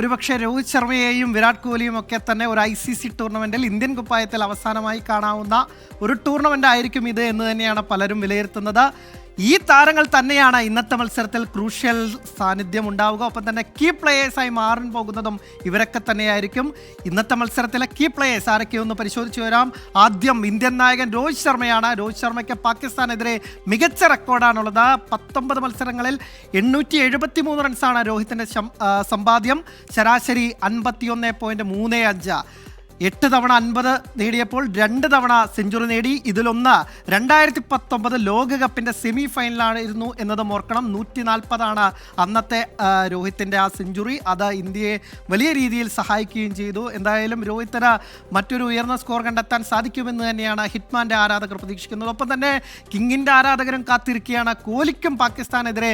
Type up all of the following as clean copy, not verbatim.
ഒരുപക്ഷെ രോഹിത് ശർമ്മയെയും വിരാട് കോഹ്ലിയും ഒക്കെ തന്നെ ഒരു ICC ടൂർണമെന്റിൽ ഇന്ത്യൻ കുപ്പായത്തിൽ അവസാനമായി കാണാവുന്ന ഒരു ടൂർണമെന്റ് ആയിരിക്കും ഇത് എന്ന് തന്നെയാണ് പലരും വിലയിരുത്തുന്നത്. ഈ താരങ്ങൾ തന്നെയാണ് ഇന്നത്തെ മത്സരത്തിൽ ക്രൂഷ്യൽ സാന്നിധ്യം ഉണ്ടാവുക. ഒപ്പം തന്നെ കീ പ്ലേയേഴ്സായി മാറാൻ പോകുന്നതും ഇവരൊക്കെ തന്നെയായിരിക്കും. ഇന്നത്തെ മത്സരത്തിലെ കീ പ്ലേയേഴ്സ് ആരൊക്കെയൊന്ന് പരിശോധിച്ച് വരാം. ആദ്യം ഇന്ത്യൻ നായകൻ രോഹിത് ശർമ്മയാണ്. രോഹിത് ശർമ്മയ്ക്ക് പാകിസ്ഥാനെതിരെ മികച്ച റെക്കോർഡാണുള്ളത്. 19 മത്സരങ്ങളിൽ 873 റൺസാണ് രോഹിത്തിൻ്റെ സമ്പാദ്യം. ശരാശരി 51.35. 8 തവണ 50 നേടിയപ്പോൾ 2 തവണ സെഞ്ചുറി നേടി. ഇതിലൊന്ന് 2019 ലോകകപ്പിൻ്റെ സെമി ഫൈനലായിരുന്നു എന്നതും ഓർക്കണം. 140 അന്നത്തെ രോഹിത്തിൻ്റെ ആ സെഞ്ചുറി. അത് ഇന്ത്യയെ വലിയ രീതിയിൽ സഹായിക്കുകയും ചെയ്തു. എന്തായാലും രോഹിത്തിന് മറ്റൊരു ഉയർന്ന സ്കോർ കണ്ടെത്താൻ സാധിക്കുമെന്ന് തന്നെയാണ് ഹിറ്റ്മാൻ്റെ ആരാധകർ പ്രതീക്ഷിക്കുന്നത്. ഒപ്പം തന്നെ കിങ്ങിൻ്റെ ആരാധകരും കാത്തിരിക്കുകയാണ്. കോഹ്ലിക്കും പാകിസ്ഥാനെതിരെ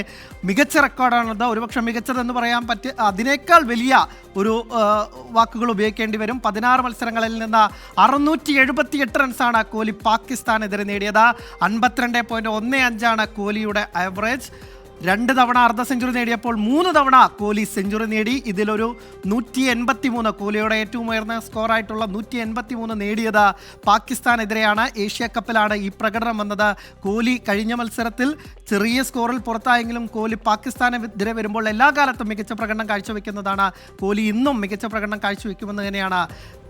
മികച്ച റെക്കോർഡാണുള്ളത്. ഒരുപക്ഷെ മികച്ചതെന്ന് പറയാൻ അതിനേക്കാൾ വലിയ ഒരു വാക്കുകൾ ഉപയോഗിക്കേണ്ടി വരും. 16 മത്സരങ്ങളിൽ നിന്ന് 678 റൺസാണ് കോഹ്ലി പാകിസ്ഥാനെതിരെ നേടിയത്. 52.15 കോഹ്ലിയുടെ ആവറേജ്. 2 തവണ അർദ്ധ സെഞ്ചുറി നേടിയപ്പോൾ 3 തവണ കോഹ്ലി സെഞ്ചുറി നേടി. ഇതിലൊരു 183 കോഹ്ലിയുടെ ഏറ്റവും ഉയർന്ന സ്കോറായിട്ടുള്ള 183 നേടിയത് പാകിസ്ഥാനെതിരെയാണ്. ഏഷ്യ കപ്പിലാണ് ഈ പ്രകടനം വന്നത്. കോഹ്ലി കഴിഞ്ഞ മത്സരത്തിൽ ചെറിയ സ്കോറിൽ പുറത്തായെങ്കിലും കോഹ്ലി പാകിസ്ഥാനെതിരെ വരുമ്പോൾ എല്ലാ കാലത്തും മികച്ച പ്രകടനം കാഴ്ചവെക്കുന്നതാണ്. കോഹ്ലി ഇന്നും മികച്ച പ്രകടനം കാഴ്ചവെക്കുമെന്ന് തന്നെയാണ്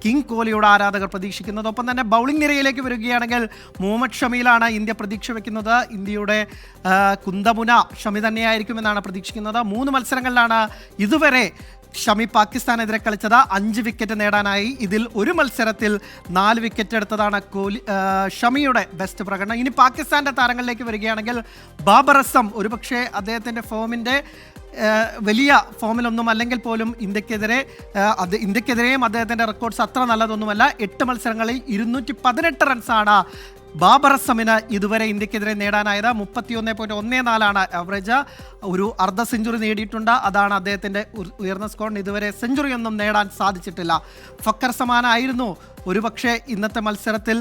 കിങ് കോഹ്ലിയുടെ ആരാധകർ പ്രതീക്ഷിക്കുന്നത്. ഒപ്പം തന്നെ ബൗളിംഗ് നിരയിലേക്ക് വരികയാണെങ്കിൽ മുഹമ്മദ് ഷമിയിലാണ് ഇന്ത്യ പ്രതീക്ഷ വയ്ക്കുന്നത്. ഇന്ത്യയുടെ കുന്തമുന ഷമി തന്നെയായിരിക്കുമെന്നാണ് പ്രതീക്ഷിക്കുന്നത്. 3 മത്സരങ്ങളിലാണ് ഇതുവരെ ഷമി പാകിസ്ഥാനെതിരെ കളിച്ചത്. 5 വിക്കറ്റ് നേടാനായി. ഇതിൽ ഒരു മത്സരത്തിൽ 4 വിക്കറ്റ് എടുത്തതാണ് ഷമിയുടെ ബെസ്റ്റ് പ്രകടനം. ഇനി പാകിസ്ഥാൻ്റെ താരങ്ങളിലേക്ക് വരികയാണെങ്കിൽ ബാബർ അസം ഒരുപക്ഷെ അദ്ദേഹത്തിൻ്റെ ഫോമിൻ്റെ വലിയ ഫോമിലൊന്നും അല്ലെങ്കിൽ പോലും ഇന്ത്യക്കെതിരെയും അദ്ദേഹത്തിൻ്റെ റെക്കോർഡ്സ് അത്ര നല്ലതൊന്നുമല്ല. 8 മത്സരങ്ങളിൽ 218 റൺസാണ് ബാബർ അസമിന് ഇതുവരെ ഇന്ത്യക്കെതിരെ നേടാനായത്. 31.14 ആവറേജ്. ഒരു അർദ്ധ സെഞ്ചുറി നേടിയിട്ടുണ്ട്. അതാണ് അദ്ദേഹത്തിൻ്റെ ഉയർന്ന സ്കോറിന്. ഇതുവരെ സെഞ്ചുറി ഒന്നും നേടാൻ സാധിച്ചിട്ടില്ല. ഫക്കർ സമാനായിരുന്നു ഒരുപക്ഷെ ഇന്നത്തെ മത്സരത്തിൽ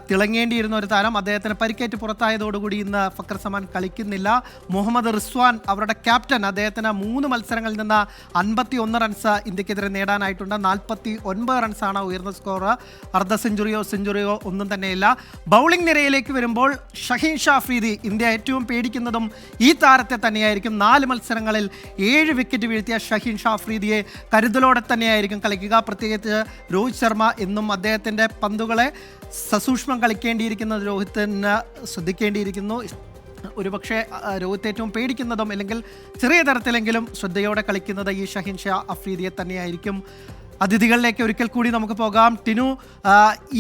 തിളങ്ങേണ്ടിയിരുന്ന ഒരു താരം. അദ്ദേഹത്തിന് പരിക്കേറ്റ് പുറത്തായതോടുകൂടി ഇന്ന് ഫക്കർ സമാൻ കളിക്കുന്നില്ല. മുഹമ്മദ് റിസ്വാൻ അവരുടെ ക്യാപ്റ്റൻ, അദ്ദേഹത്തിന് 3 മത്സരങ്ങളിൽ നിന്ന് 51 റൺസ് ഇന്ത്യക്കെതിരെ നേടാനായിട്ടുണ്ട്. 49 റൺസാണ് ഉയർന്ന സ്കോർ. അർദ്ധ സെഞ്ചുറിയോ ഒന്നും തന്നെയില്ല. ബൗളിംഗ് നിരയിലേക്ക് വരുമ്പോൾ ഷഹീൻ ഷാ അഫ്രീദി, ഇന്ത്യ ഏറ്റവും പേടിക്കുന്നതും ഈ താരത്തെ തന്നെയായിരിക്കും. 4 മത്സരങ്ങളിൽ 7 വിക്കറ്റ് വീഴ്ത്തിയ ഷഹീൻ ഷാ അഫ്രീദിയെ കരുതലോടെ തന്നെയായിരിക്കും കളിക്കുക. പ്രത്യേകിച്ച് രോഹിത് ശർമ്മ എന്നും അദ്ദേഹത്തിൻ്റെ പന്തുകളെ സസൂക്ഷ്മം കളിക്കേണ്ടിയിരിക്കുന്നത് രോഹിത്തിന് ശ്രദ്ധിക്കേണ്ടിയിരിക്കുന്നു. ഒരുപക്ഷെ രോഹിത് ഏറ്റവും പേടിക്കുന്നതും അല്ലെങ്കിൽ ചെറിയ തരത്തിലെങ്കിലും ശ്രദ്ധയോടെ കളിക്കുന്നത് ഈ ഷഹീൻ ഷാ അഫ്രീദിയെ തന്നെയായിരിക്കും. അതിഥികളിലേക്ക് ഒരിക്കൽ കൂടി നമുക്ക് പോകാം. ടിനു,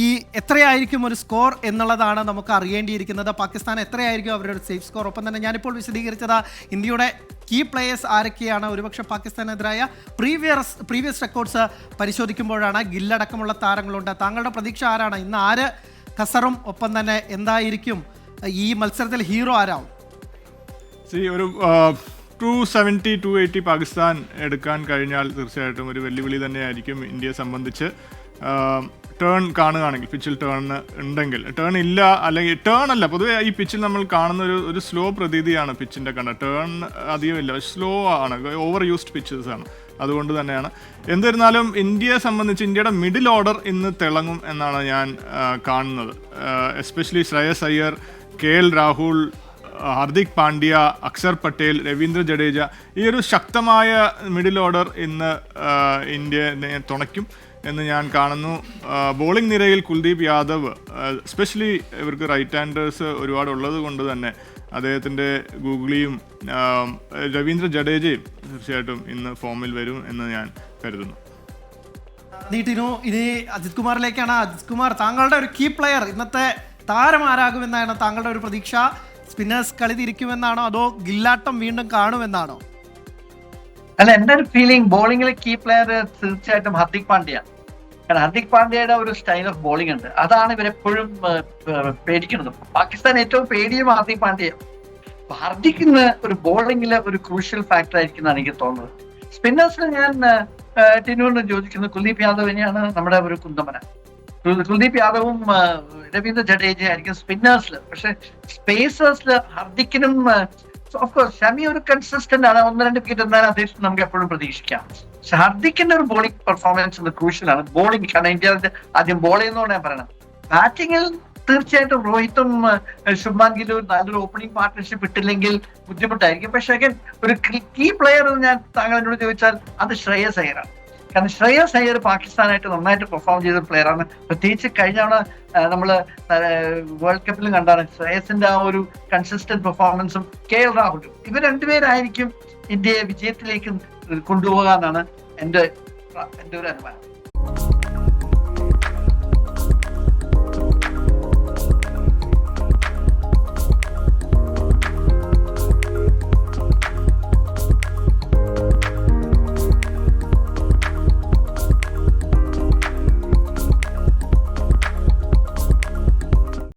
ഈ എത്രയായിരിക്കും ഒരു സ്കോർ എന്നുള്ളതാണ് നമുക്ക് അറിയേണ്ടിയിരിക്കുന്നത്. പാകിസ്ഥാൻ എത്രയായിരിക്കും അവരുടെ ഒരു സേഫ് സ്കോർ? ഒപ്പം തന്നെ ഞാനിപ്പോൾ വിശദീകരിച്ചത് ഇന്ത്യയുടെ കീ പ്ലേയേഴ്സ് ആരൊക്കെയാണ്. ഒരുപക്ഷെ പാകിസ്ഥാനെതിരായ പ്രീവിയസ് റെക്കോർഡ്സ് പരിശോധിക്കുമ്പോഴാണ് ഗില്ലടക്കമുള്ള താരങ്ങളുണ്ട്. താങ്കളുടെ പ്രതീക്ഷ ആരാണ്? ഇന്ന് ആര് ഖസറും? ഒപ്പം തന്നെ എന്തായിരിക്കും ഈ മത്സരത്തിൽ ഹീറോ ആരാവും? ഒരു 270-280 പാകിസ്ഥാൻ എടുക്കാൻ കഴിഞ്ഞാൽ തീർച്ചയായിട്ടും ഒരു വെല്ലുവിളി തന്നെയായിരിക്കും ഇന്ത്യയെ സംബന്ധിച്ച്. ടേൺ കാണുകയാണെങ്കിൽ, പിച്ചിൽ ടേൺ ഉണ്ടെങ്കിൽ, ടേൺ ഇല്ല അല്ലെങ്കിൽ ടേൺ അല്ല, പൊതുവെ ഈ പിച്ചിൽ നമ്മൾ കാണുന്ന ഒരു സ്ലോ പ്രതീതിയാണ് പിച്ചിൻ്റെ ടേൺ അധികമില്ല, സ്ലോ ആണ്, ഓവർ യൂസ്ഡ് പിച്ചസ് ആണ്. അതുകൊണ്ട് തന്നെയാണ്. എന്നിരുന്നാലും ഇന്ത്യയെ സംബന്ധിച്ച് ഇന്ത്യയുടെ മിഡിൽ ഓർഡർ ഇന്ന് തിളങ്ങും എന്നാണ് ഞാൻ കാണുന്നത്. എസ്പെഷ്യലി ശ്രേയസ് അയ്യർ, KL രാഹുൽ, ഹാർദിക് പാണ്ഡ്യ, അക്ഷർ പട്ടേൽ, രവീന്ദ്ര ജഡേജ, ഈ ഒരു ശക്തമായ മിഡിൽ ഓർഡർ ഇന്ന് ഇന്ത്യയെ തുണയ്ക്കും എന്ന് ഞാൻ കാണുന്നു. ബോളിംഗ് നിരയിൽ കുൽദീപ് യാദവ്, എസ്പെഷ്യലി ഇവർക്ക് റൈറ്റ് ഹാൻഡേഴ്സ് ഒരുപാട് ഉള്ളത് കൊണ്ട് തന്നെ അദ്ദേഹത്തിൻ്റെ ഗൂഗിളിയും രവീന്ദ്ര ജഡേജയും തീർച്ചയായിട്ടും ഇന്ന് ഫോമിൽ വരും എന്ന് ഞാൻ കരുതുന്നു. ഇനി അജിത് കുമാറിലേക്കാണ്. അജിത് കുമാർ, താങ്കളുടെ ഒരു കീ പ്ലെയർ, ഇന്നത്തെ താരം ആരാകുമെന്നാണ് താങ്കളുടെ ഒരു പ്രതീക്ഷ? സ്പിന്നേഴ്സ് കളി തിരിക്കുമെന്നാണോ അതോ ഗില്ലാട്ടം വീണ്ടും കാണുമെന്നാണോ? അല്ല, എൻ്റെ ഒരു ഫീലിംഗ് ബോളിംഗിലെ കീ പ്ലെയർ തീർച്ചയായിട്ടും ഹാർദിക് പാണ്ഡ്യ. കാരണം ഹാർദിക് പാണ്ഡ്യയുടെ ഒരു സ്റ്റൈൽ ഓഫ് ബോളിംഗ് ഉണ്ട്, അതാണ് ഇവരെപ്പോഴും പേടിക്കുന്നത്. പാകിസ്ഥാൻ ഏറ്റവും പേടിയും ഹാർദിക് പാണ്ഡ്യ. ഹാർദിക് ഇന്ന് ഒരു ബോളിംഗിലെ ഒരു ക്രൂഷ്യൽ ഫാക്ടർ ആയിരിക്കുന്നതാണ് എനിക്ക് തോന്നുന്നത്. സ്പിന്നേഴ്സിൽ ഞാൻ ടിനുവിന് ചോദിക്കുന്നത് കുൽദീപ് യാദവിനെയാണ് നമ്മുടെ ഒരു കുന്തമന. കുൽദീപ് യാദവും രവീന്ദ്ര ജഡേജ ആയിരിക്കും സ്പിന്നേഴ്സിൽ. പക്ഷെ സ്പേസേഴ്സിൽ ഹാർദിക്കിനും ഓഫ് കോഴ്സ് ഷമി ഒരു കൺസിസ്റ്റന്റ് ആണ്, 1-2 വിക്കറ്റ് എന്തായാലും അദ്ദേഹം നമുക്ക് എപ്പോഴും പ്രതീക്ഷിക്കാം. പക്ഷെ ഹർദിക്കിന്റെ ഒരു ബോളിംഗ് പെർഫോമൻസ് ക്രൂഷ്യലാണ്. ബോളിംഗ് കാരണം ഇന്ത്യ ആദ്യം ബോൾ ചെയ്യുന്നതുകൊണ്ട് ഞാൻ പറയണം. ബാറ്റിങ്ങിൽ തീർച്ചയായിട്ടും രോഹിത്തും ശുഭ്മാൻ ഗില്ലും നല്ലൊരു ഓപ്പണിംഗ് പാർട്ട്ണർഷിപ്പ് ഇട്ടില്ലെങ്കിൽ ബുദ്ധിമുട്ടായിരിക്കും. പക്ഷെ ഒരു കീ പ്ലെയർ ഞാൻ താങ്കൾ എന്നോട് ചോദിച്ചാൽ അത് ശ്രേയസ് അയ്യറാണ്. കാരണം ശ്രേയസ് അയ്യർ പാകിസ്ഥാനായിട്ട് നന്നായിട്ട് പെർഫോം ചെയ്ത പ്ലെയറാണ്. പ്രത്യേകിച്ച് കഴിഞ്ഞ തവണ നമ്മള് വേൾഡ് കപ്പിലും കണ്ടാണ് ശ്രേയസിന്റെ ആ ഒരു കൺസിസ്റ്റന്റ് പെർഫോമൻസും KL രാഹുലും. ഇവർ രണ്ടുപേരായിരിക്കും ഇന്ത്യയെ വിജയത്തിലേക്ക് കൊണ്ടുപോകാന്നാണ് എന്റെ ഒരു അനുമാനം.